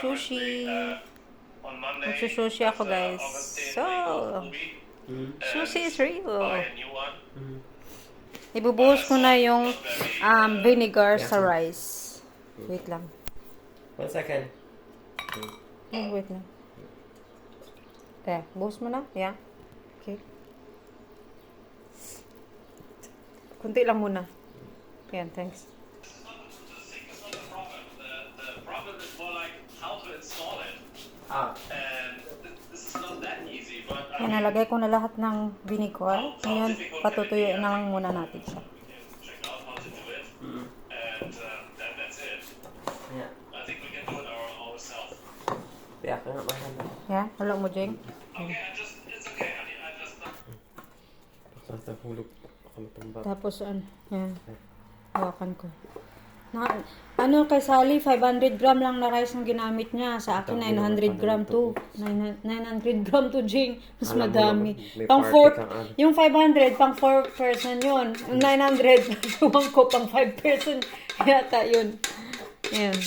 Sushi. On Monday, Magsusushi ako, guys. August 10, So, we go full week, sushi is buy real. a new one. Ibubuhos ko na yung vinegar Yeah. sa rice. Wait lang. 1 second. Wait lang. Buhos mo na. Yeah. Okay. Kunti lang muna. Yan, thanks. It's not the problem. The problem is more like how to install it. Ah. And this is not that easy, but Yan, nalagay ko na lahat ng vinegar. Ngayon, patutuyuin na lang muna natin siya. we can check out how to do it. And then that's it. Yeah. I think we can do it ourselves. Yeah, kaya nga mahanda. Yan, halo mo, Jeng. Okay, it's okay, honey. I just Basta hulog ako matumba. Tapos, yan. Hawakan ko. Ano kay Sally, 500 gram lang na rice ang ginamit niya. Sa akin, 900 gram to. 900 gram to, Jing. Mas Alam mo madami. naman, may Pang party 4, kang ano. yung 500, pang 4 person yun. Yung 900, tuwang ko, pang 5 person. Yata yun. Yan.